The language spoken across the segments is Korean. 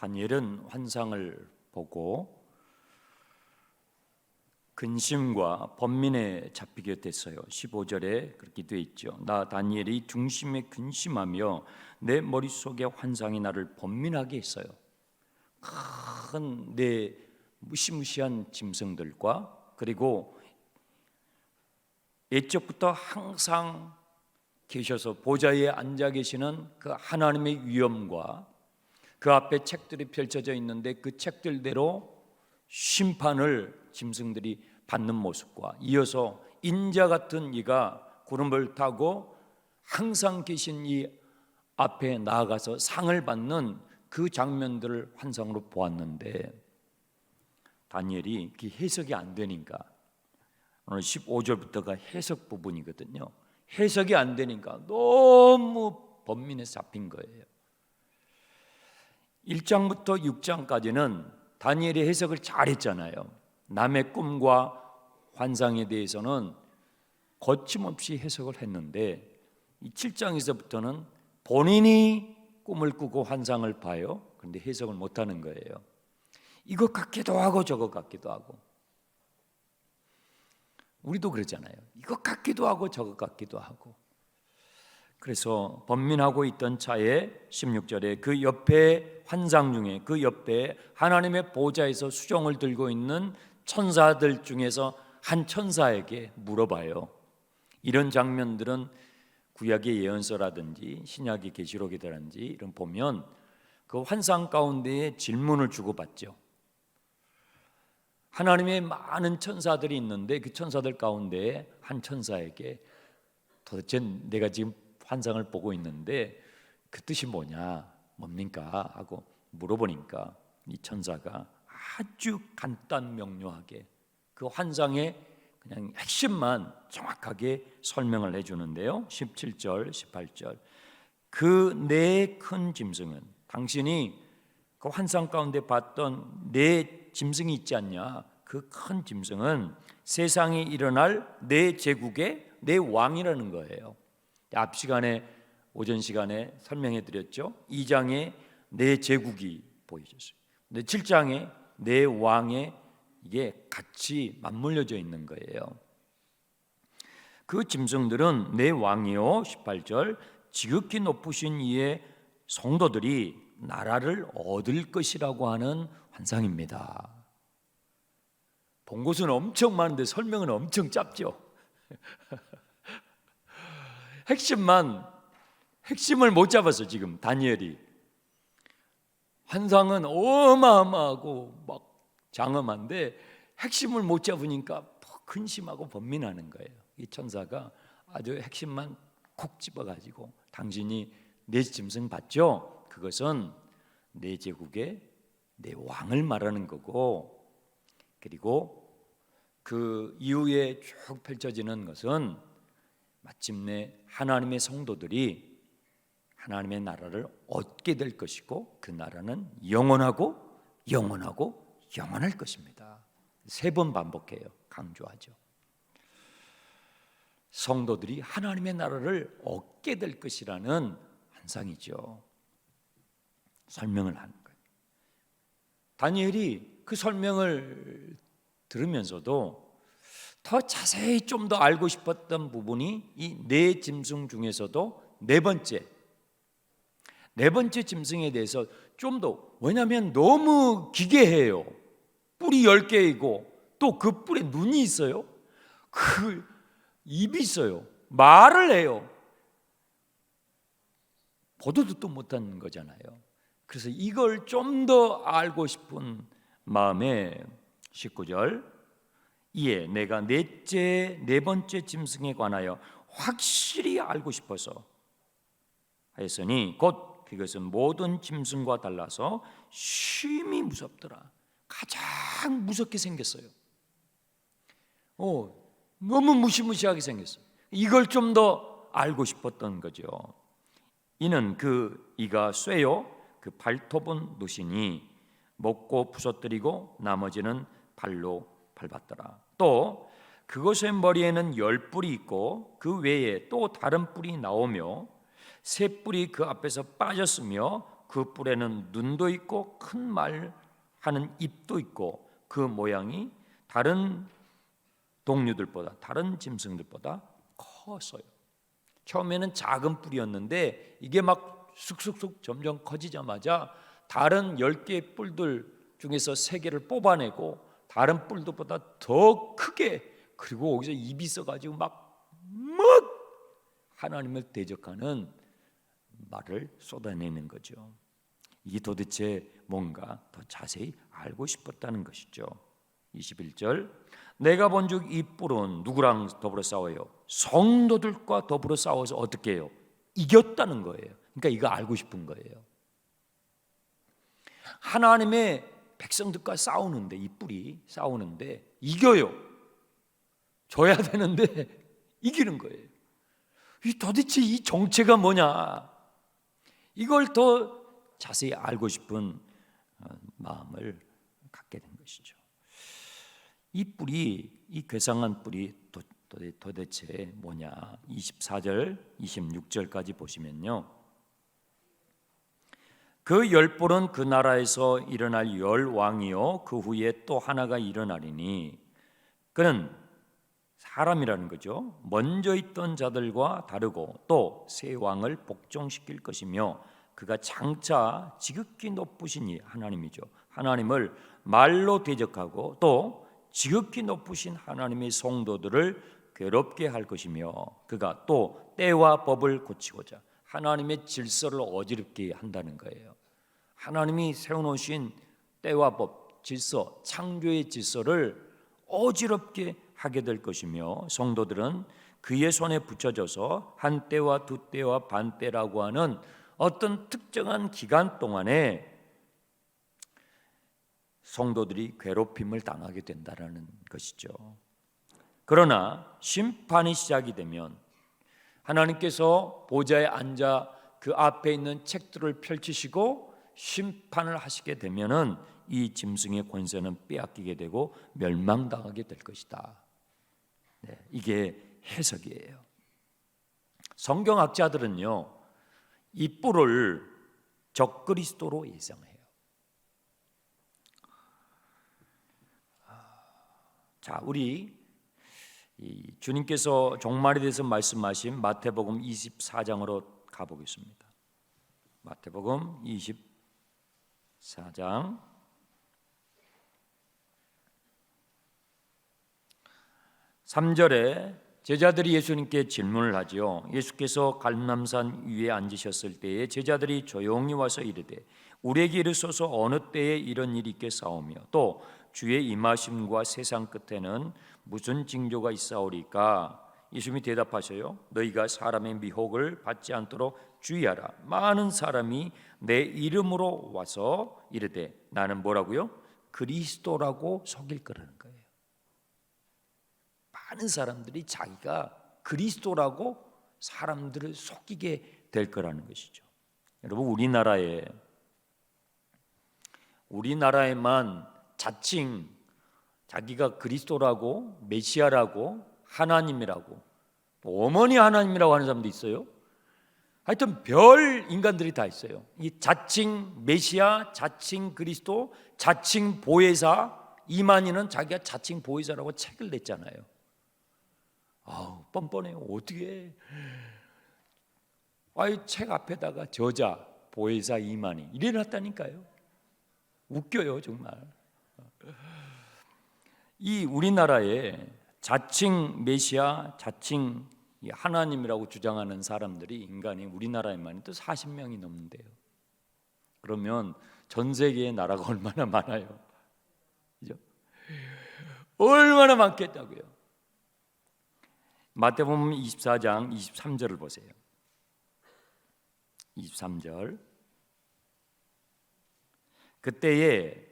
다니엘은 환상을 보고 근심과 번민에 잡히게 됐어요. 15절에 그렇게 돼 있죠. 나 다니엘이 중심에 근심하며 내 머릿속에 환상이 나를 번민하게 했어요. 큰 내 무시무시한 짐승들과 그리고 옛적부터 항상 계셔서 보좌에 앉아 계시는 그 하나님의 위엄과 그 앞에 책들이 펼쳐져 있는데 그 책들대로 심판을 짐승들이 받는 모습과 이어서 인자 같은 이가 구름을 타고 항상 계신 이 앞에 나아가서 상을 받는 그 장면들을 환상으로 보았는데 다니엘이 그 해석이 안 되니까 오늘 15절부터가 해석 부분이거든요. 해석이 안 되니까 너무 번민에 잡힌 거예요. 1장부터 6장까지는 다니엘이 해석을 잘했잖아요. 남의 꿈과 환상에 대해서는 거침없이 해석을 했는데 이 7장에서부터는 본인이 꿈을 꾸고 환상을 봐요. 그런데 해석을 못하는 거예요. 이것 같기도 하고 저것 같기도 하고. 우리도 그러잖아요. 이것 같기도 하고 저것 같기도 하고. 그래서 번민하고 있던 차에 16절에 그 옆에 환상 중에 그 옆에 하나님의 보좌에서 수종을 들고 있는 천사들 중에서 한 천사에게 물어봐요. 이런 장면들은 구약의 예언서라든지 신약의 계시록이라든지 이런 보면 그 환상 가운데에 질문을 주고받죠. 하나님의 많은 천사들이 있는데 그 천사들 가운데 한 천사에게 도대체 내가 지금 환상을 보고 있는데 그 뜻이 뭡니까? 하고 물어보니까 이 천사가 아주 간단 명료하게 그 환상의 그냥 핵심만 정확하게 설명을 해주는데요. 17절, 18절 그 네 큰 짐승은 당신이 그 환상 가운데 봤던 네 짐승이 있지 않냐? 그 큰 짐승은 세상에 일어날 네 제국의 네 왕이라는 거예요. 앞 시간에 오전 시간에 설명해 드렸죠. 2장에 네 제국이 보여졌어요. 근데 7장에 네 왕의 이게 같이 맞물려져 있는 거예요. 그 짐승들은 네 왕이요 18절 지극히 높으신 이의 성도들이 나라를 얻을 것이라고 하는 환상입니다. 본 것은 엄청 많은데 설명은 엄청 짧죠. 핵심을 못 잡았어. 지금 다니엘이 환상은 어마어마하고 막 장엄한데 핵심을 못 잡으니까 근심하고 번민하는 거예요. 이 천사가 아주 핵심만 콕 집어가지고 당신이 네 짐승 봤죠? 그것은 네 제국의 네 왕을 말하는 거고 그리고 그 이후에 쭉 펼쳐지는 것은 마침내 하나님의 성도들이 하나님의 나라를 얻게 될 것이고 그 나라는 영원하고 영원할 것입니다. 3번 반복해요. 강조하죠. 성도들이 하나님의 나라를 얻게 될 것이라는 환상이죠. 설명을 하는 거예요. 다니엘이 그 설명을 들으면서도 더 자세히 좀 더 알고 싶었던 부분이 이 네 짐승 중에서도 네 번째 짐승에 대해서 좀 더, 왜냐하면 너무 기괴해요. 뿔이 10개이고 또 그 뿔에 눈이 있어요. 그 입이 있어요. 말을 해요. 보도 듣도 못하는 거잖아요. 그래서 이걸 좀 더 알고 싶은 마음에 19절 이에 내가 네 번째 짐승에 관하여 확실히 알고 싶어서 하였으니 곧 그것은 모든 짐승과 달라서 심히 무섭더라. 가장 무섭게 생겼어요. 너무 무시무시하게 생겼어요. 이걸 좀 더 알고 싶었던 거죠. 이는 이가 쇠요 그 발톱은 노시니 먹고 부서뜨리고 나머지는 발로 밟았더라. 또 그것의 머리에는 10뿔이 있고 그 외에 또 다른 뿔이 나오며 새 뿔이 그 앞에서 빠졌으며 그 뿔에는 눈도 있고 큰 말 하는 입도 있고 그 모양이 다른 동류들보다, 다른 짐승들보다 컸어요. 처음에는 작은 뿔이었는데 이게 막 쑥쑥쑥 점점 커지자마자 다른 10개의 뿔들 중에서 3개를 뽑아내고 다른 뿔들보다 더 크게, 그리고 거기서 입이 있어가지고 막 하나님을 대적하는 말을 쏟아내는 거죠. 이게 도대체 뭔가 더 자세히 알고 싶었다는 것이죠. 21절, 내가 본즉 이 뿔은 누구랑 더불어 싸워요? 성도들과 더불어 싸워서 어떻게 해요? 이겼다는 거예요. 그러니까 이거 알고 싶은 거예요. 하나님의 백성들과 싸우는데, 이 뿔이 싸우는데 이겨요. 져야 되는데 이기는 거예요. 도대체 이 정체가 뭐냐? 이걸 더 자세히 알고 싶은 마음을 갖게 된 것이죠. 이 뿔이, 이 괴상한 뿔이 도대체 뭐냐? 24절, 26절까지 보시면요, 그 10뿔은 그 나라에서 일어날 10왕이요 그 후에 또 하나가 일어나리니 그는 사람이라는 거죠. 먼저 있던 자들과 다르고 또 새 왕을 복종시킬 것이며 그가 장차 지극히 높으신 하나님이죠. 하나님을 말로 대적하고 또 지극히 높으신 하나님의 성도들을 괴롭게 할 것이며 그가 또 때와 법을 고치고자 하나님의 질서를 어지럽게 한다는 거예요. 하나님이 세워놓으신 때와 법, 질서, 창조의 질서를 어지럽게 하게 될 것이며 성도들은 그의 손에 붙여져서 한 때와 두 때와 반 때라고 하는 어떤 특정한 기간 동안에 성도들이 괴롭힘을 당하게 된다는 것이죠. 그러나 심판이 시작이 되면 하나님께서 보좌에 앉아 그 앞에 있는 책들을 펼치시고 심판을 하시게 되면은 이 짐승의 권세는 빼앗기게 되고 멸망당하게 될 것이다. 네, 이게 해석이에요. 성경학자들은요, 이 뿔을 적그리스도로 예상해요. 자, 우리 주님께서 종말에 대해서 말씀하신 마태복음 24장으로 가보겠습니다. 마태복음 24장 3절에 제자들이 예수님께 질문을 하지요. 예수께서 갈림산 위에 앉으셨을 때에 제자들이 조용히 와서 이르되 우리에게 이르소서 어느 때에 이런 일이 있겠사오며 또 주의 임하심과 세상 끝에는 무슨 징조가 있사오리까? 예수님이 대답하셔요. 너희가 사람의 미혹을 받지 않도록 주의하라. 많은 사람이 내 이름으로 와서 이르되 나는 뭐라고요? 그리스도라고 속일 거라는 거예요. 많은 사람들이 자기가 그리스도라고 사람들을 속이게 될 거라는 것이죠. 여러분, 우리나라에만 자칭 자기가 그리스도라고 메시아라고 하나님이라고 또 어머니 하나님이라고 하는 사람도 있어요. 하여튼 별 인간들이 다 있어요. 이 자칭 메시아, 자칭 그리스도, 자칭 보혜사, 이만희는 자기가 자칭 보혜사라고 책을 냈잖아요. 뻔뻔해요. 어떻게? 책 앞에다가 저자, 보혜사, 이만희 이래놨다니까요. 웃겨요, 정말. 이 우리나라에 자칭 메시아, 자칭 하나님이라고 주장하는 사람들이 인간이 우리나라에만 또 40명이 넘는데요. 그러면 전 세계의 나라가 얼마나 많아요? 그죠? 얼마나 많겠다고요. 마태복음 24장 23절을 보세요. 23절. 그때에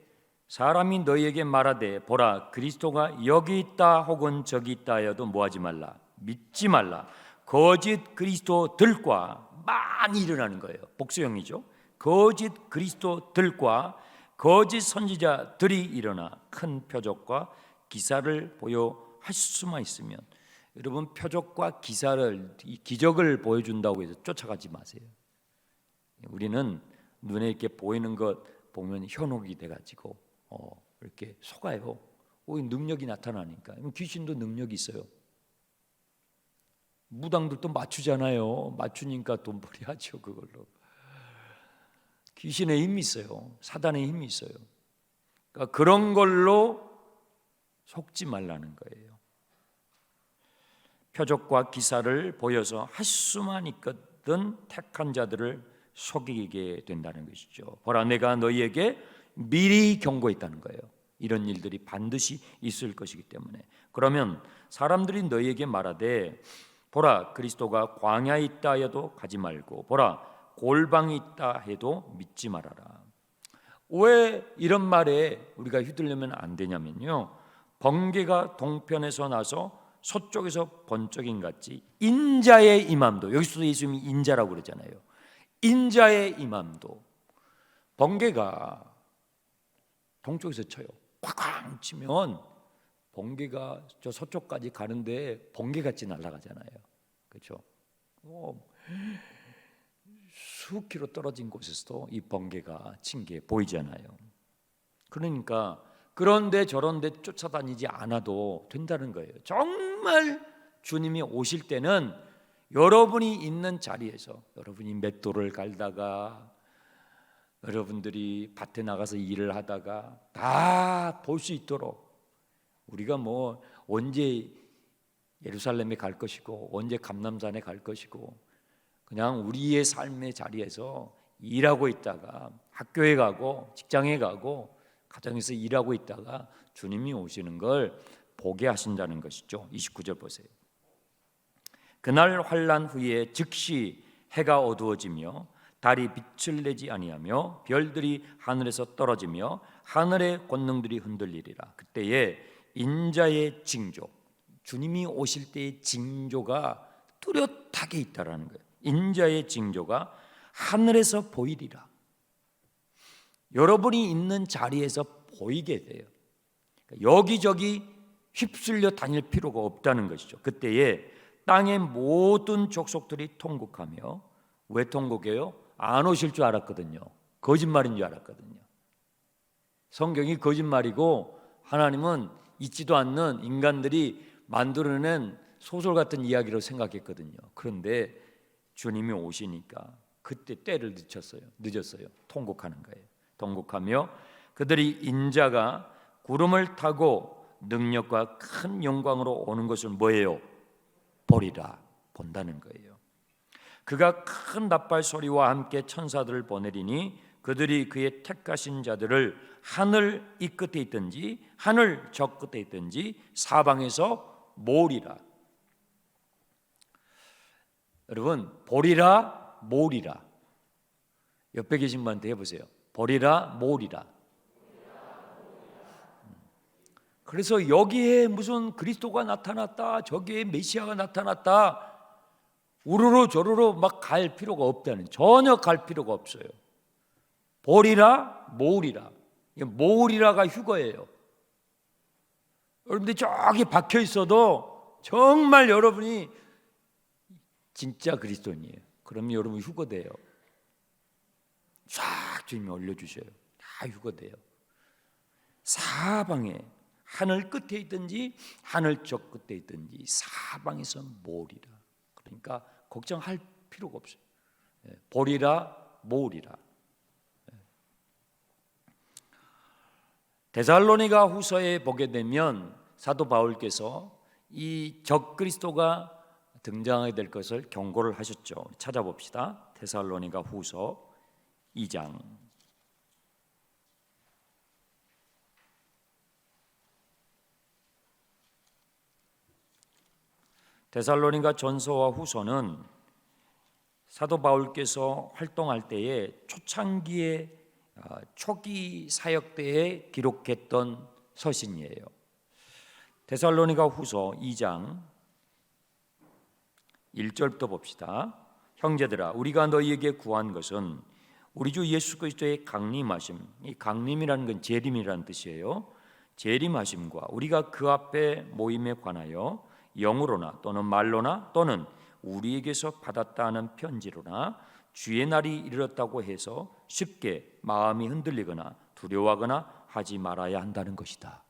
사람이 너희에게 말하되 보라 그리스도가 여기 있다 혹은 저기 있다 하여도 뭐하지 말라. 믿지 말라. 거짓 그리스도들과 많이 일어나는 거예요. 복수형이죠. 거짓 그리스도들과 거짓 선지자들이 일어나 큰 표적과 기사를 보여 하실 수만 있으면, 여러분 표적과 기사를, 이 기적을 보여준다고 해서 쫓아가지 마세요. 우리는 눈에 이렇게 보이는 것 보면 현혹이 돼가지고 이렇게 속아요. 능력이 나타나니까. 귀신도 능력이 있어요. 무당들도 맞추잖아요. 맞추니까 돈벌이 하죠, 그걸로. 귀신의 힘이 있어요. 사단의 힘이 있어요. 그러니까 그런 걸로 속지 말라는 거예요. 표적과 기사를 보여서 할 수만 있거든 택한 자들을 속이게 된다는 것이죠. 보라, 내가 너희에게 미리 경고했다는 거예요. 이런 일들이 반드시 있을 것이기 때문에. 그러면 사람들이 너희에게 말하되, 보라, 그리스도가 광야에 있다 해도 가지 말고, 보라, 골방이 있다 해도 믿지 말아라. 왜 이런 말에 우리가 휘둘리면 안 되냐면요, 번개가 동편에서 나서 서쪽에서 번쩍인 같이 인자의 임함도, 여기서도 예수님이 인자라고 그러잖아요. 인자의 임함도, 번개가 동쪽에서 쳐요. 쾅쾅 치면 번개가 저 서쪽까지 가는데 번개같이 날아가잖아요. 그렇죠? 수킬로 떨어진 곳에서도 이 번개가 친 게 보이잖아요. 그러니까 그런데 저런데 쫓아다니지 않아도 된다는 거예요. 정말 주님이 오실 때는 여러분이 있는 자리에서, 여러분이 맷돌을 갈다가, 여러분들이 밭에 나가서 일을 하다가 다 볼 수 있도록, 우리가 뭐 언제 예루살렘에 갈 것이고 언제 감람산에 갈 것이고, 그냥 우리의 삶의 자리에서 일하고 있다가 학교에 가고 직장에 가고 가정에서 일하고 있다가 주님이 오시는 걸 보게 하신다는 것이죠. 29절 보세요. 그날 환난 후에 즉시 해가 어두워지며 달이 빛을 내지 아니하며 별들이 하늘에서 떨어지며 하늘의 권능들이 흔들리리라. 그때에 인자의 징조, 주님이 오실 때의 징조가 뚜렷하게 있다라는 거예요. 인자의 징조가 하늘에서 보이리라. 여러분이 있는 자리에서 보이게 돼요. 여기저기 휩쓸려 다닐 필요가 없다는 것이죠. 그때에 땅의 모든 족속들이 통곡하며, 왜 통곡해요? 안 오실 줄 알았거든요. 거짓말인 줄 알았거든요. 성경이 거짓말이고 하나님은 있지도 않는 인간들이 만들어낸 소설 같은 이야기로 생각했거든요. 그런데 주님이 오시니까 그때 때를 늦었어요. 통곡하는 거예요. 통곡하며 그들이 인자가 구름을 타고 능력과 큰 영광으로 오는 것을 뭐예요? 보리라. 본다는 거예요. 그가 큰 나팔 소리와 함께 천사들을 보내리니 그들이 그의 택하신 자들을 하늘 이 끝에 있든지 하늘 저 끝에 있든지 사방에서 모으리라. 여러분, 보리라 모으리라. 옆에 계신 분한테 해보세요. 보리라 모으리라. 그래서 여기에 무슨 그리스도가 나타났다, 저기에 메시아가 나타났다, 우르르 저르르 막 갈 필요가 없다는, 전혀 갈 필요가 없어요. 보리라 모으리라. 모으리라가 휴거예요. 여러분들이 저기 박혀 있어도 정말 여러분이 진짜 그리스도인이에요. 그러면 여러분 휴거돼요. 쫙 주님이 올려주셔요. 다 휴거돼요. 사방에, 하늘 끝에 있든지 하늘 저 끝에 있든지 사방에서 모으리라. 그러니까 걱정할 필요가 없어요. 보리라 모으리라. 데살로니가 후서에 보게 되면 사도 바울께서 이 적그리스도가 등장하게 될 것을 경고를 하셨죠. 찾아봅시다. 데살로니가 후서 2장. 데살로니가 전서와 후서는 사도 바울께서 활동할 때에 초창기에 초기 사역 때에 기록했던 서신이에요. 데살로니가 후서 2장 1절부터 봅시다. 형제들아, 우리가 너희에게 구한 것은 우리 주 예수 그리스도의 강림하심, 이 강림이라는 건 재림이라는 뜻이에요. 재림하심과 우리가 그 앞에 모임에 관하여 영으로나 또는 말로나 또는 우리에게서 받았다 하는 편지로나 주의 날이 이르렀다고 해서 쉽게 마음이 흔들리거나 두려워하거나 하지 말아야 한다는 것이다.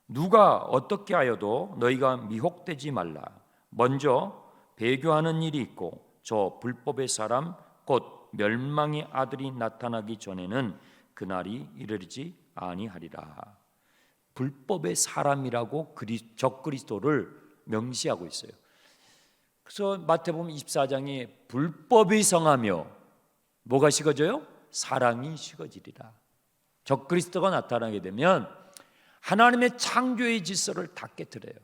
누가 어떻게 하여도 너희가 미혹되지 말라. 먼저 배교하는 일이 있고 저 불법의 사람 곧 멸망의 아들이 나타나기 전에는 그날이 이르지 아니하리라. 불법의 사람이라고 적그리스도를 명시하고 있어요. 그래서 마태복음 24장에 불법이 성하며 뭐가 식어져요? 사랑이 식어지리라. 적그리스도가 나타나게 되면 하나님의 창조의 질서를 다 깨트려요.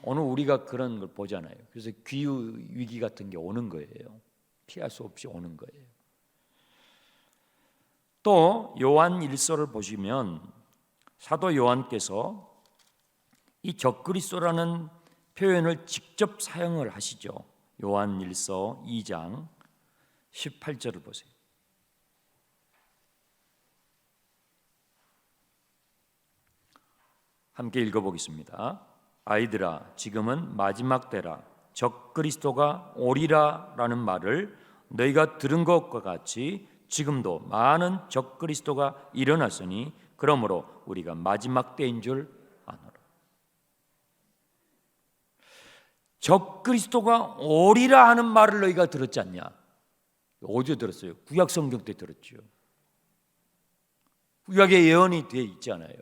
오늘 우리가 그런 걸 보잖아요. 그래서 기후 위기 같은 게 오는 거예요. 피할 수 없이 오는 거예요. 또 요한 1서를 보시면 사도 요한께서 이 적그리스도라는 표현을 직접 사용을 하시죠. 요한 1서 2장 18절을 보세요. 함께 읽어보겠습니다. 아이들아, 지금은 마지막 때라. 적그리스도가 오리라 라는 말을 너희가 들은 것과 같이 지금도 많은 적그리스도가 일어났으니 그러므로 우리가 마지막 때인 줄 아노라. 적그리스도가 오리라 하는 말을 너희가 들었지 않냐? 어제 들었어요. 구약 성경 때 들었죠. 구약에 예언이 되어 있지 않아요?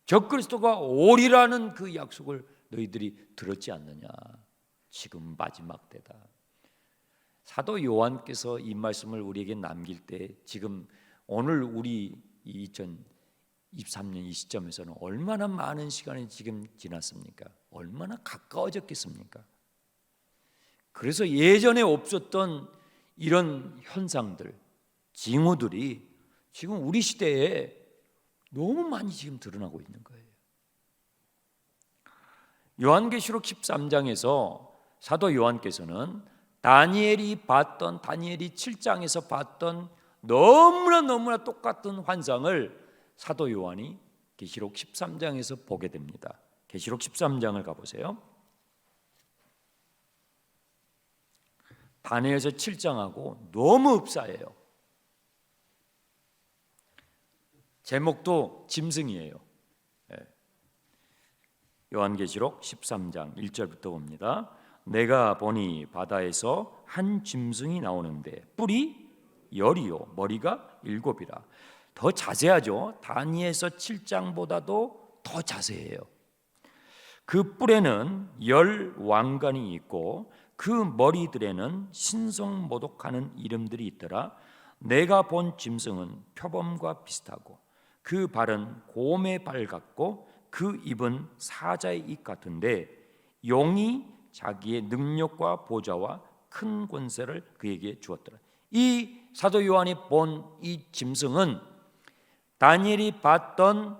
적그리스도가 오리라는 그 약속을 너희들이 들었지 않느냐? 지금 마지막 때다. 사도 요한께서 이 말씀을 우리에게 남길 때 지금 오늘 우리 2023년 이 시점에서는 얼마나 많은 시간이 지금 지났습니까? 얼마나 가까워졌겠습니까? 그래서 예전에 없었던 이런 현상들, 징후들이 지금 우리 시대에 너무 많이 지금 드러나고 있는 거예요. 요한계시록 13장에서 사도 요한께서는 다니엘이 7장에서 봤던 너무나 똑같은 환상을 사도 요한이 계시록 13장에서 보게 됩니다. 계시록 13장을 가보세요. 다니엘서 7장하고 너무 흡사해요. 제목도 짐승이에요. 요한계시록 13장 1절부터 봅니다. 내가 보니 바다에서 한 짐승이 나오는데 뿔이 10이요 머리가 7이라. 더 자세하죠. 다니엘서 7장보다도 더 자세해요. 그 뿔에는 10 왕관이 있고 그 머리들에는 신성모독하는 이름들이 있더라. 내가 본 짐승은 표범과 비슷하고 그 발은 곰의 발 같고 그 입은 사자의 입 같은데 용이 자기의 능력과 보좌와 큰 권세를 그에게 주었더라. 이 사도 요한이 본 이 짐승은 다니엘이 봤던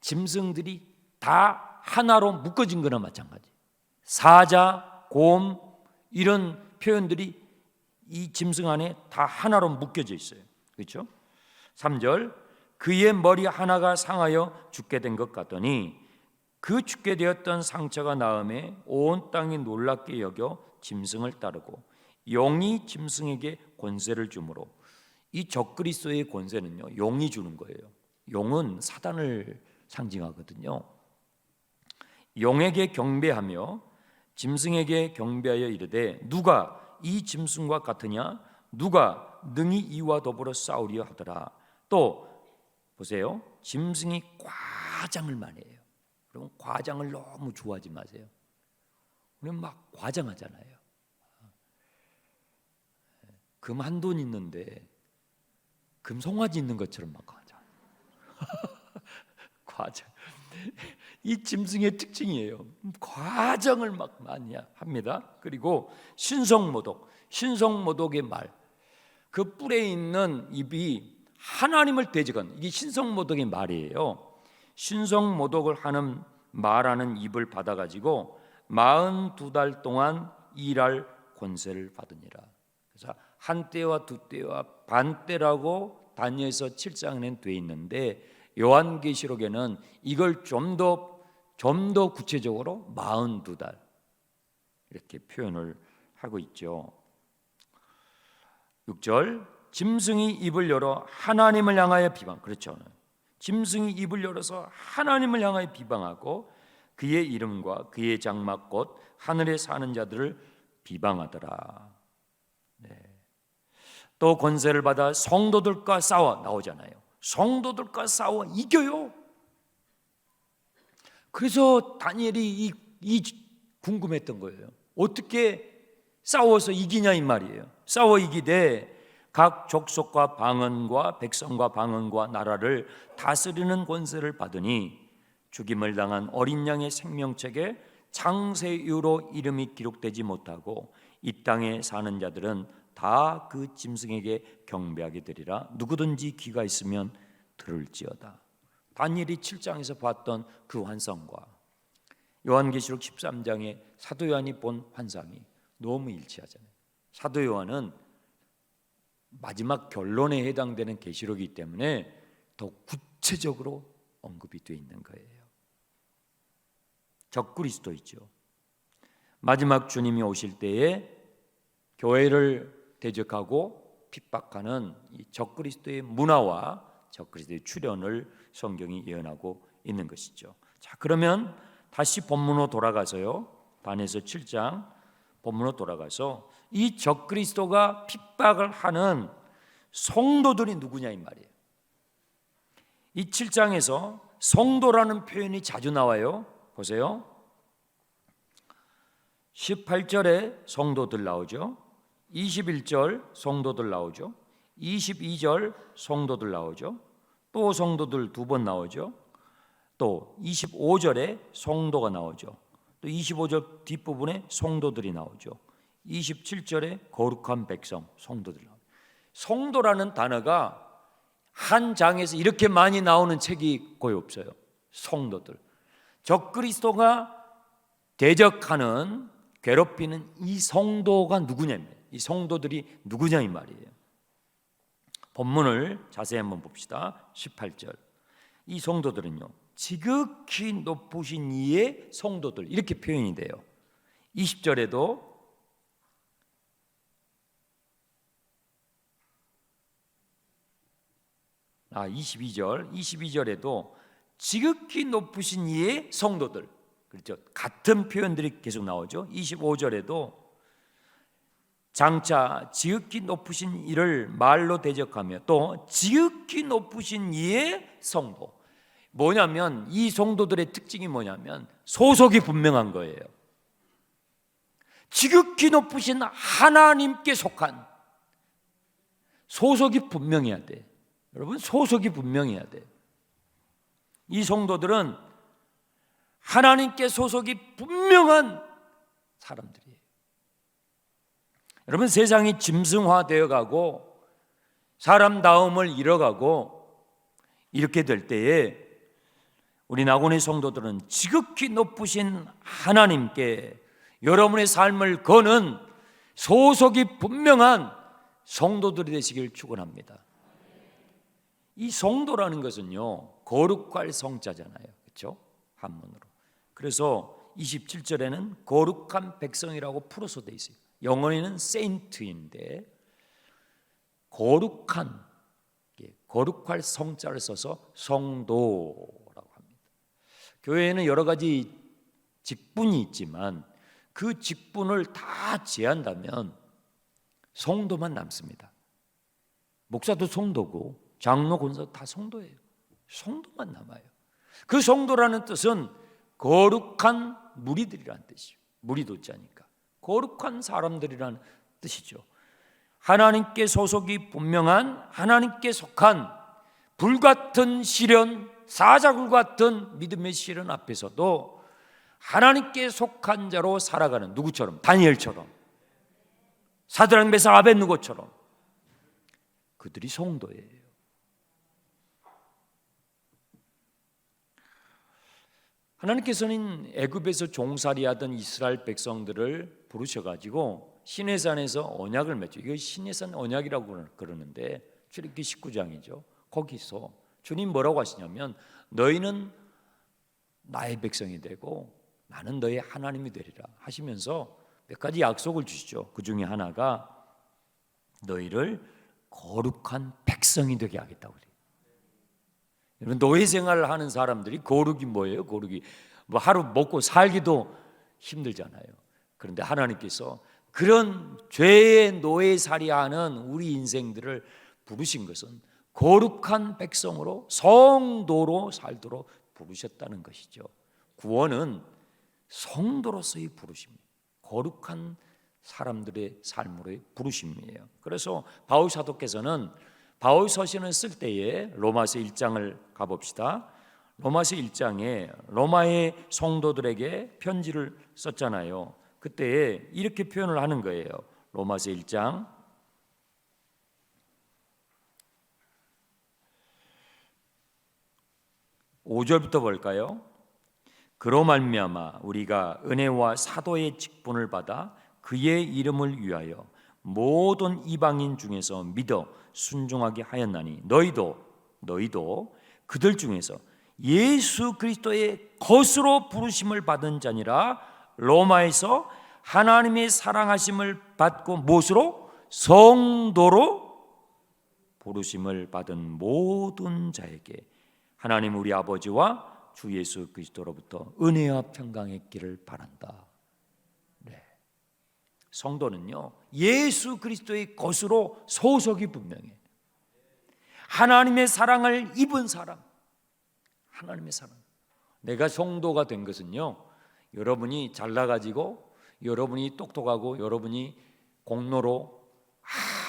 짐승들이 다 하나로 묶어진 거나 마찬가지. 사자, 곰 이런 표현들이 이 짐승 안에 다 하나로 묶여져 있어요. 그렇죠? 3절 그의 머리 하나가 상하여 죽게 된 것 같더니 그 죽게 되었던 상처가 나음에 온 땅이 놀랍게 여겨 짐승을 따르고 용이 짐승에게 권세를 주므로 이 적그리스도의 권세는요 용이 주는 거예요. 용은 사단을 상징하거든요. 용에게 경배하며 짐승에게 경배하여 이르되 누가 이 짐승과 같으냐? 누가 능히 이와 더불어 싸우려 하더라. 또 보세요. 짐승이 과장을 많이 해요. 그럼 과장을 너무 좋아하지 마세요. 우리는 막 과장하잖아요. 금 한 돈 있는데 금 송아지 있는 것처럼 막 과장. 과장. 이 짐승의 특징이에요. 과정을 막 많이 합니다. 그리고 신성모독의 말. 그 뿔에 있는 입이 하나님을 대적하는 이게 신성모독의 말이에요. 신성모독을 하는 말하는 입을 받아가지고 42달 동안 일할 권세를 받으니라. 그래서 한 때와 두 때와 반 때라고 다니엘서 7장에는 돼 있는데 요한계시록에는 이걸 좀 더 구체적으로 42달 이렇게 표현을 하고 있죠. 6절, 짐승이 입을 열어 하나님을 향하여 비방. 그렇죠. 짐승이 입을 열어서 하나님을 향하여 비방하고 그의 이름과 그의 장막 곧 하늘에 사는 자들을 비방하더라. 네. 또 권세를 받아 성도들과 싸워. 나오잖아요. 성도들과 싸워 이겨요. 그래서 다니엘이 이 궁금했던 거예요. 어떻게 싸워서 이기냐 이 말이에요. 싸워 이기되 각 족속과 방언과 백성과 방언과 나라를 다스리는 권세를 받으니 죽임을 당한 어린 양의 생명책에 창세 이후로 이름이 기록되지 못하고 이 땅에 사는 자들은 다 그 짐승에게 경배하게 되리라. 누구든지 귀가 있으면 들을지어다. 다니엘이 7장에서 봤던 그 환상과 요한계시록 13장에 사도 요한이 본 환상이 너무 일치하잖아요. 사도 요한은 마지막 결론에 해당되는 계시록이기 때문에 더 구체적으로 언급이 되어 있는 거예요. 적그리스도이죠. 마지막 주님이 오실 때에 교회를 대적하고 핍박하는 이 적그리스도의 문화와 적그리스도의 출현을 성경이 예언하고 있는 것이죠. 자, 그러면 다시 본문으로 돌아가서요. 다니엘서 7장 본문으로 돌아가서 이 적그리스도가 핍박을 하는 성도들이 누구냐 이 말이에요. 이 7장에서 성도라는 표현이 자주 나와요. 보세요. 18절에 성도들 나오죠. 21절 성도들 나오죠. 22절 성도들 나오죠. 또 성도들 두 번 나오죠. 또 25절에 성도가 나오죠. 또 25절 뒷부분에 성도들이 나오죠. 27절에 거룩한 백성, 성도들 나오죠. 성도라는 단어가 한 장에서 이렇게 많이 나오는 책이 거의 없어요. 성도들. 적그리스도가 대적하는, 괴롭히는 이 성도가 누구냐면, 이 성도들이 누구냐 이 말이에요. 본문을 자세히 한번 봅시다. 18절. 이 성도들은요, 지극히 높으신 이의 성도들, 이렇게 표현이 돼요. 20절에도 22절에도 지극히 높으신 이의 성도들, 그렇죠? 같은 표현들이 계속 나오죠. 25절에도 장차 지극히 높으신 이를 말로 대적하며 또 지극히 높으신 이의 성도. 뭐냐면 이 성도들의 특징이 뭐냐면 소속이 분명한 거예요. 지극히 높으신 하나님께 속한, 소속이 분명해야 돼. 여러분, 소속이 분명해야 돼. 이 성도들은 하나님께 소속이 분명한 사람들이에요. 여러분, 세상이 짐승화되어 가고 사람다움을 잃어가고 이렇게 될 때에 우리 낙원의 성도들은 지극히 높으신 하나님께 여러분의 삶을 거는 소속이 분명한 성도들이 되시길 축원합니다. 이 성도라는 것은요, 거룩할 성자잖아요. 그렇죠? 한문으로. 그래서 27절에는 거룩한 백성이라고 풀어서 돼 있어요. 영어에는 saint인데 거룩할 성자를 써서 성도라고 합니다. 교회에는 여러 가지 직분이 있지만 그 직분을 다 제한다면 성도만 남습니다. 목사도 성도고 장로, 권사도 다 성도예요. 성도만 남아요. 그 성도라는 뜻은 거룩한 무리들이라는 뜻이죠. 무리도자니까 거룩한 사람들이라는 뜻이죠. 하나님께 소속이 분명한, 하나님께 속한 불같은 시련, 사자굴 같은 믿음의 시련 앞에서도 하나님께 속한 자로 살아가는, 누구처럼? 다니엘처럼, 사드락 메삭 아벳느고처럼 그들이 성도예요. 하나님께서는 애굽에서 종살이하던 이스라엘 백성들을 부르셔가지고 시내산에서 언약을 맺죠. 이거 시내산 언약이라고 그러는데 출애굽기 19장이죠. 거기서 주님 뭐라고 하시냐면 너희는 나의 백성이 되고 나는 너의 하나님이 되리라 하시면서 몇 가지 약속을 주시죠. 그 중에 하나가 너희를 거룩한 백성이 되게 하겠다고 그래요. 여러분, 노예 생활을 하는 사람들이 거룩이 뭐예요? 거룩이 뭐 하루 먹고 살기도 힘들잖아요. 그런데 하나님께서 그런 죄의 노예살이하는 우리 인생들을 부르신 것은 거룩한 백성으로 성도로 살도록 부르셨다는 것이죠. 구원은 성도로서의 부르심입니다. 거룩한 사람들의 삶으로의 부르심이에요. 그래서 바울 사도께서는 바울 서신을 쓸 때에 로마서 1장을 가봅시다. 로마서 1장에 로마의 성도들에게 편지를 썼잖아요. 그때 이렇게 표현을 하는 거예요. 로마서 1장 5절부터 볼까요? 그로 말미암아 우리가 은혜와 사도의 직분을 받아 그의 이름을 위하여 모든 이방인 중에서 믿어 순종하게 하였나니 너희도 그들 중에서 예수 그리스도의 것으로 부르심을 받은 자니라. 로마에서 하나님의 사랑하심을 받고 무엇으로? 성도로 부르심을 받은 모든 자에게 하나님 우리 아버지와 주 예수 그리스도로부터 은혜와 평강이 있기를 바란다. 네. 성도는요, 예수 그리스도의 것으로 소속이 분명해요. 하나님의 사랑을 입은 사람, 하나님의 사랑. 내가 성도가 된 것은요, 여러분이 잘나가지고, 여러분이 똑똑하고, 여러분이 공로로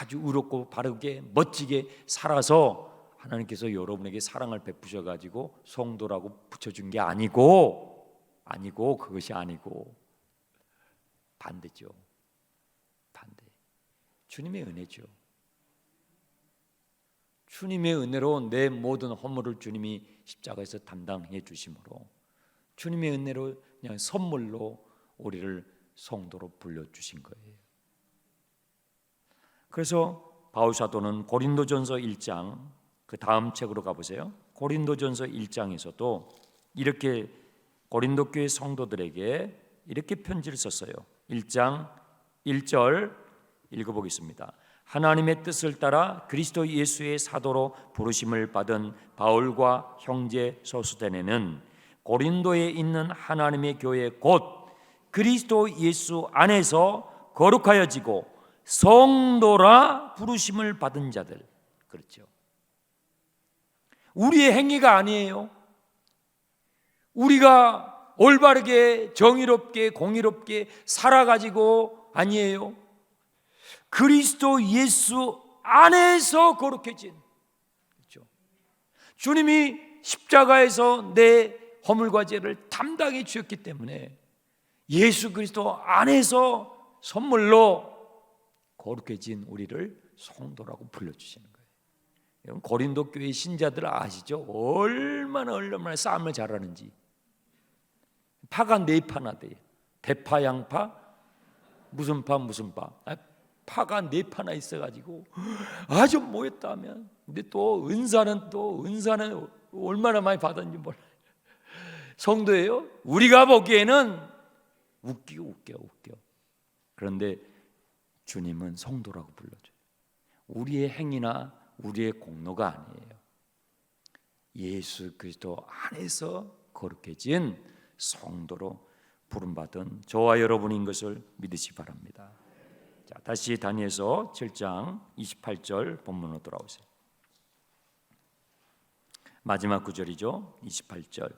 아주 의롭고 바르게 멋지게 살아서 하나님께서 여러분에게 사랑을 베푸셔가지고 성도라고 붙여준 게 아니고 그것이 아니고 반대죠. 반대. 주님의 은혜죠. 주님의 은혜로 내 모든 허물을 주님이 십자가에서 담당해 주심으로 주님의 은혜로 그냥 선물로 우리를 성도로 불러주신 거예요. 그래서 바울 사도는 고린도전서 1장 그 다음 책으로 가보세요. 고린도전서 1장에서도 이렇게 고린도 교회 성도들에게 이렇게 편지를 썼어요. 1장 1절 읽어보겠습니다. 하나님의 뜻을 따라 그리스도 예수의 사도로 부르심을 받은 바울과 형제 소스데네는 고린도에 있는 하나님의 교회 곧 그리스도 예수 안에서 거룩하여지고 성도라 부르심을 받은 자들. 그렇죠. 우리의 행위가 아니에요. 우리가 올바르게 정의롭게 공의롭게 살아가지고 아니에요. 그리스도 예수 안에서 거룩해진, 그렇죠? 주님이 십자가에서 내 허물과 죄를 담당해 주셨기 때문에 예수 그리스도 안에서 선물로 거룩해진 우리를 성도라고 불러주시는 거예요. 고린도 교회 신자들 아시죠? 얼마나 싸움을 잘하는지. 파가 네 파나 돼요. 대파, 양파, 무슨 파. 파가 네 파나 있어가지고 아주 모였다 하면, 근데 또 은사는 얼마나 많이 받았는지 몰라요. 성도예요. 우리가 보기에는 웃겨. 그런데 주님은 성도라고 불러줘요. 우리의 행위나 우리의 공로가 아니에요. 예수 그리스도 안에서 거룩해진 성도로 부름받은 저와 여러분인 것을 믿으시 바랍니다. 자, 다시 다니엘서 7장 28절 본문으로 돌아오세요. 마지막 구절이죠. 28절.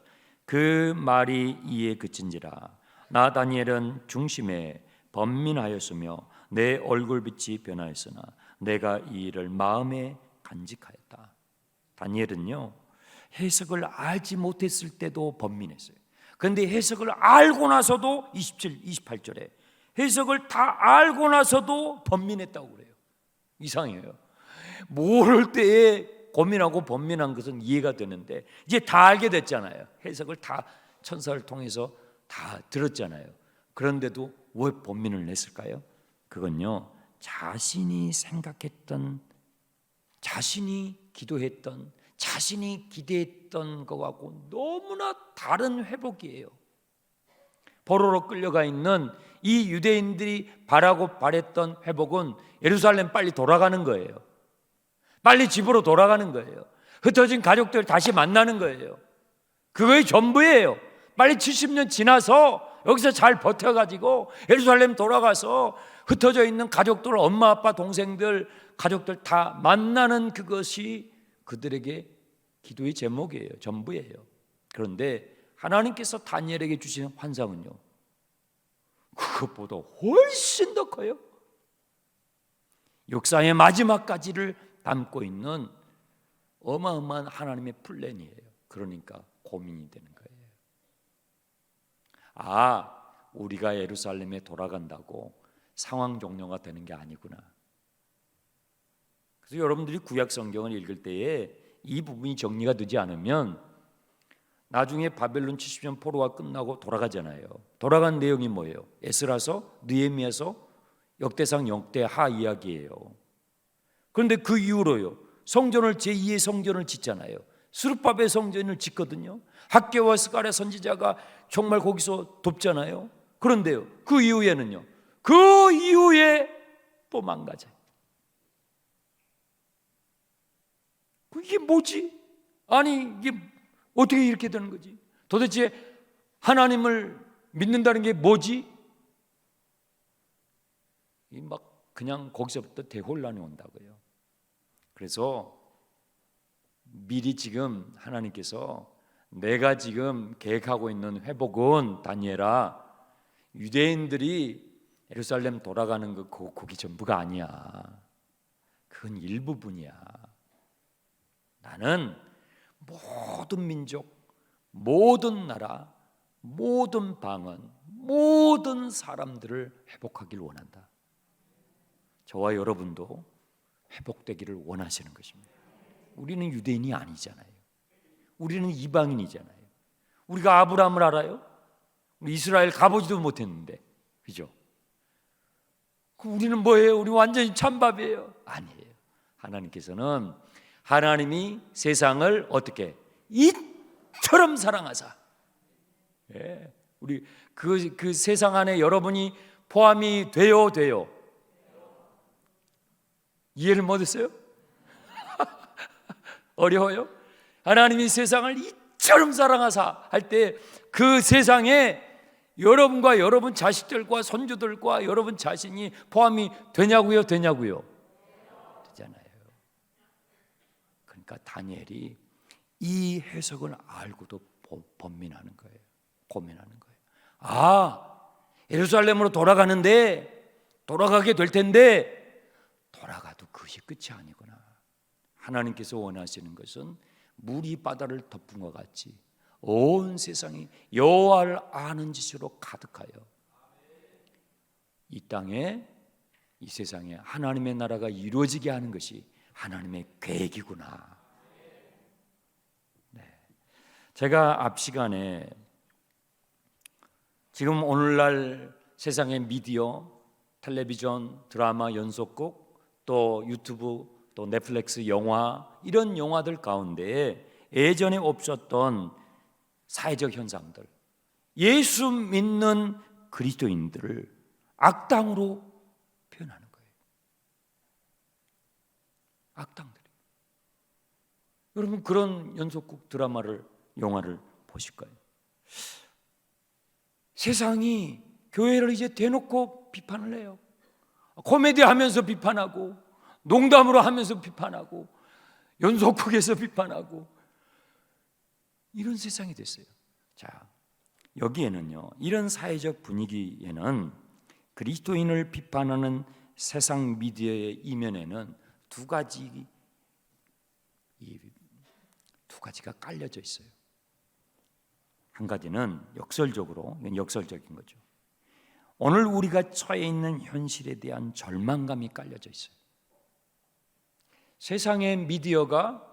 그 말이 이에 그친지라 나 다니엘은 중심에 번민하였으며 내 얼굴빛이 변하였으나 내가 이 일을 마음에 간직하였다. 다니엘은요, 해석을 알지 못했을 때도 번민했어요. 그런데 해석을 알고 나서도 27, 28절에 해석을 다 알고 나서도 번민했다고 그래요. 이상해요. 모를 때에 고민하고 번민한 것은 이해가 되는데 이제 다 알게 됐잖아요. 해석을 다 천사를 통해서 다 들었잖아요. 그런데도 왜 번민을 냈을까요? 그건요, 자신이 생각했던, 자신이 기도했던, 자신이 기대했던 것하고 너무나 다른 회복이에요. 포로로 끌려가 있는 이 유대인들이 바라고 바랬던 회복은 예루살렘 빨리 돌아가는 거예요. 빨리 집으로 돌아가는 거예요. 흩어진 가족들 다시 만나는 거예요. 그거의 전부예요. 빨리 70년 지나서 여기서 잘 버텨가지고 예루살렘 돌아가서 흩어져 있는 가족들, 엄마, 아빠, 동생들, 가족들 다 만나는 그것이 그들에게 기도의 제목이에요. 전부예요. 그런데 하나님께서 다니엘에게 주시는 환상은요, 그것보다 훨씬 더 커요. 역사의 마지막까지를 담고 있는 어마어마한 하나님의 플랜이에요. 그러니까 고민이 되는 거예요. 아, 우리가 예루살렘에 돌아간다고 상황 종료가 되는 게 아니구나. 그래서 여러분들이 구약 성경을 읽을 때에 이 부분이 정리가 되지 않으면 나중에 바벨론 70년 포로가 끝나고 돌아가잖아요. 돌아간 내용이 뭐예요? 에스라서, 느헤미야서, 역대상, 역대하 이야기예요. 그런데 그 이후로요, 성전을 제2의 성전을 짓잖아요. 스룹바벨 성전을 짓거든요. 학개와 스가랴 선지자가 정말 거기서 돕잖아요. 그런데요, 그 이후에는요, 그 이후에 또 망가져요. 이게 뭐지? 아니, 이게 어떻게 이렇게 되는 거지? 도대체 하나님을 믿는다는 게 뭐지? 막 그냥 거기서부터 대혼란이 온다고요. 그래서 미리 지금 하나님께서 내가 지금 계획하고 있는 회복은 다니엘아, 유대인들이 예루살렘 돌아가는 그게 전부가 아니야. 그건 일부분이야. 나는 모든 민족, 모든 나라, 모든 방언, 모든 사람들을 회복하기를 원한다. 저와 여러분도 회복되기를 원하시는 것입니다. 우리는 유대인이 아니잖아요. 우리는 이방인이잖아요. 우리가 아브라함을 알아요? 우리 이스라엘 가보지도 못했는데, 그죠? 우리는 뭐예요? 우리 완전히 찬밥이에요? 아니에요. 하나님께서는 하나님이 세상을 어떻게 이처럼 사랑하사, 예, 우리 그 세상 안에 여러분이 포함이 돼요? 이해를 못했어요? 어려워요? 하나님이 세상을 이처럼 사랑하사 할 때 그 세상에 여러분과 여러분 자식들과 손주들과 여러분 자신이 포함이 되냐고요? 되잖아요. 그러니까 다니엘이 이 해석을 알고도 번민하는 거예요. 고민하는 거예요. 아, 예루살렘으로 돌아가게 될 텐데 돌아가도 그것이 끝이 아니구나. 하나님께서 원하시는 것은 물이 바다를 덮은 것 같이 온 세상이 여호와를 아는 지식으로 가득하여 이 땅에, 이 세상에 하나님의 나라가 이루어지게 하는 것이 하나님의 계획이구나. 네. 제가 앞 시간에 지금 오늘날 세상의 미디어, 텔레비전, 드라마, 연속곡, 또 유튜브, 또 넷플릭스 영화, 이런 영화들 가운데 예전에 없었던 사회적 현상들, 예수 믿는 그리스도인들을 악당으로 표현하는 거예요. 악당들이. 여러분 그런 연속극, 드라마를, 영화를 보실까요? 세상이 교회를 이제 대놓고 비판을 해요. 코미디 하면서 비판하고, 농담으로 하면서 비판하고, 연속극에서 비판하고, 이런 세상이 됐어요. 자, 여기에는요, 이런 사회적 분위기에는 그리스도인을 비판하는 세상 미디어의 이면에는 두 가지가 깔려져 있어요. 한 가지는 역설적인 거죠. 오늘 우리가 처해 있는 현실에 대한 절망감이 깔려져 있어요. 세상의 미디어가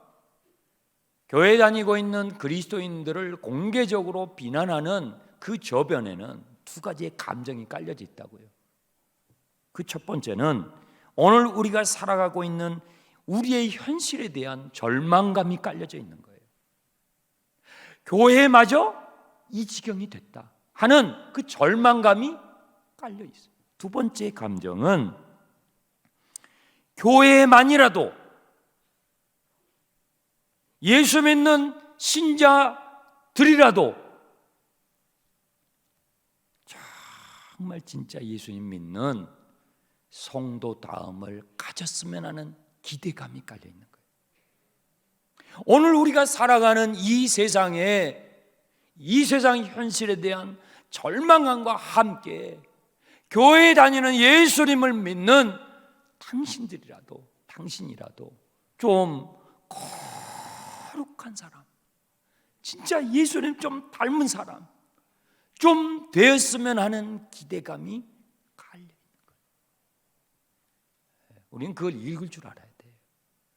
교회 다니고 있는 그리스도인들을 공개적으로 비난하는 그 저변에는 두 가지의 감정이 깔려져 있다고요. 그 첫 번째는 오늘 우리가 살아가고 있는 우리의 현실에 대한 절망감이 깔려져 있는 거예요. 교회마저 이 지경이 됐다 하는 그 절망감이 깔려 있어요. 두 번째 감정은 교회만이라도 예수 믿는 신자들이라도 정말 진짜 예수님 믿는 성도다움을 가졌으면 하는 기대감이 깔려 있는 거예요. 오늘 우리가 살아가는 이 세상 현실에 대한 절망감과 함께 교회에 다니는 예수님을 믿는 당신이라도 좀 거룩한 사람, 진짜 예수님 좀 닮은 사람 좀 되었으면 하는 기대감이 깔려 있는 거예요. 우리는 그걸 읽을 줄 알아야 돼요.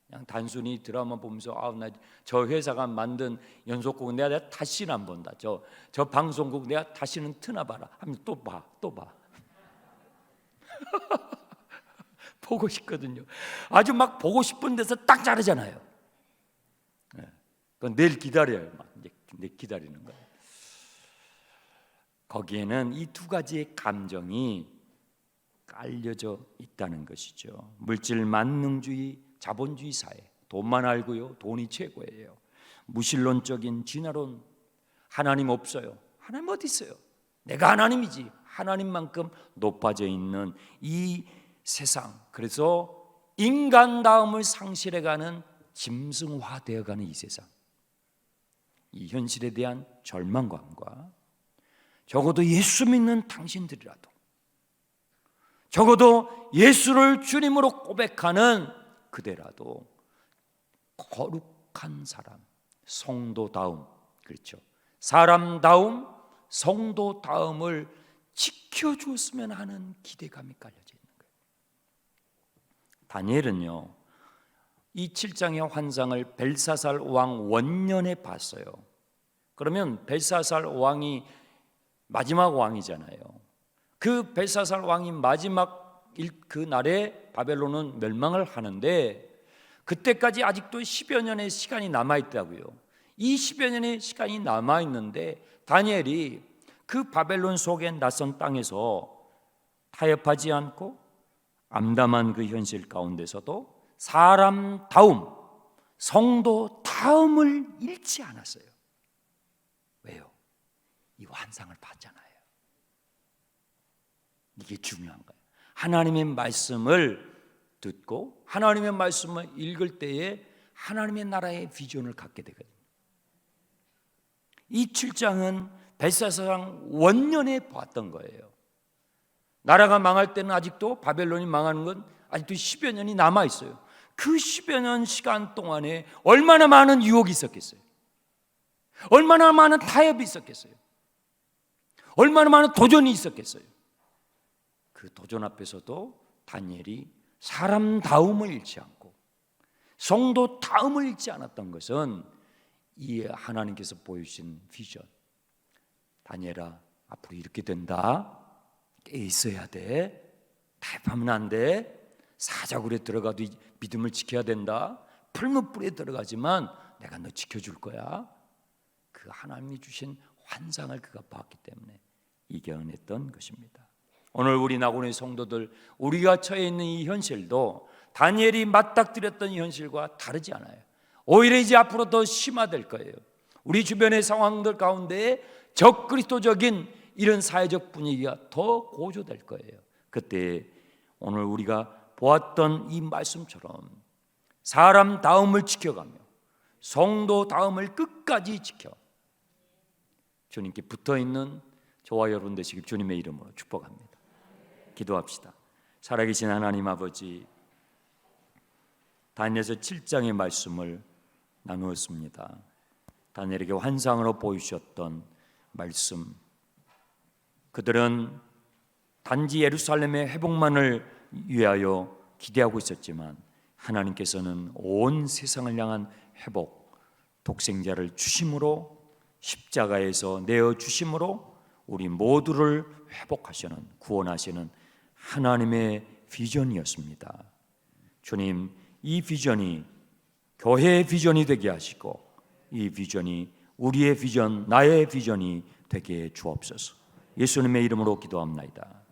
그냥 단순히 드라마 보면서 나 저 회사가 만든 연속곡 내가 다시는 안 본다. 저 방송국 내가 다시는 트나 봐라 하면 또 봐. 보고 싶거든요. 아주 막 보고 싶은 데서 딱 자르잖아요. 그건 내일 기다려요. 막 이제 기다리는 거예요. 거기에는 이 두 가지의 감정이 깔려져 있다는 것이죠. 물질 만능주의, 자본주의 사회, 돈만 알고요, 돈이 최고예요. 무신론적인 진화론, 하나님 없어요. 하나님 어디 있어요? 내가 하나님이지. 하나님만큼 높아져 있는 이 세상, 그래서 인간다움을 상실해가는 짐승화되어가는 이 세상, 이 현실에 대한 절망감과 적어도 예수 믿는 당신들이라도, 적어도 예수를 주님으로 고백하는 그대라도 거룩한 사람, 성도다움, 그렇죠, 사람다움, 성도다움을 지켜주었으면 하는 기대감이 깔려져 있는 거예요. 다니엘은요, 이 7장의 환상을 벨사살 왕 원년에 봤어요. 그러면 벨사살 왕이 마지막 왕이잖아요. 그 벨사살 왕이 마지막 그 날에 바벨론은 멸망을 하는데, 그때까지 아직도 10여 년의 시간이 남아있다고요. 이 10여 년의 시간이 남아있는데 다니엘이 그 바벨론 속의 낯선 땅에서 타협하지 않고 암담한 그 현실 가운데서도 사람다움, 성도다움을 잃지 않았어요. 왜요? 이 환상을 봤잖아요. 이게 중요한 거예요. 하나님의 말씀을 듣고 하나님의 말씀을 읽을 때에 하나님의 나라의 비전을 갖게 되거든요. 이 7장은 벨사살 원년에 봤던 거예요. 나라가 망할 때는 아직도, 바벨론이 망하는 건 아직도 10여 년이 남아 있어요. 그 10여 년 시간 동안에 얼마나 많은 유혹이 있었겠어요. 얼마나 많은 타협이 있었겠어요. 얼마나 많은 도전이 있었겠어요. 그 도전 앞에서도 다니엘이 사람다움을 잃지 않고 성도다움을 잃지 않았던 것은 이 하나님께서 보여주신 비전, 다니엘아 앞으로 이렇게 된다, 깨 있어야 돼, 타협하면 안 돼, 사자굴에 들어가도 믿음을 지켜야 된다, 풀무불에 들어가지만 내가 너 지켜줄 거야. 그 하나님이 주신 환상을 그가 봤기 때문에 이겨냈던 것입니다. 오늘 우리 낙원의 성도들, 우리가 처해 있는 이 현실도 다니엘이 맞닥뜨렸던 현실과 다르지 않아요. 오히려 이제 앞으로 더 심화될 거예요. 우리 주변의 상황들 가운데 적그리스도적인 이런 사회적 분위기가 더 고조될 거예요. 그때 오늘 우리가 보았던 이 말씀처럼 사람다움을 지켜가며 성도다움을 끝까지 지켜 주님께 붙어있는 저와 여러분 되시길 주님의 이름으로 축복합니다. 기도합시다. 살아계신 하나님 아버지, 다니엘서 7장의 말씀을 나누었습니다. 다니엘에게 환상으로 보이셨던 말씀, 그들은 단지 예루살렘의 회복만을 위하여 기대하고 있었지만 하나님께서는 온 세상을 향한 회복, 독생자를 주심으로, 십자가에서 내어주심으로 우리 모두를 회복하시는, 구원하시는 하나님의 비전이었습니다. 주님, 이 비전이 교회의 비전이 되게 하시고 이 비전이 우리의 비전, 나의 비전이 되게 주옵소서. 예수님의 이름으로 기도합나이다.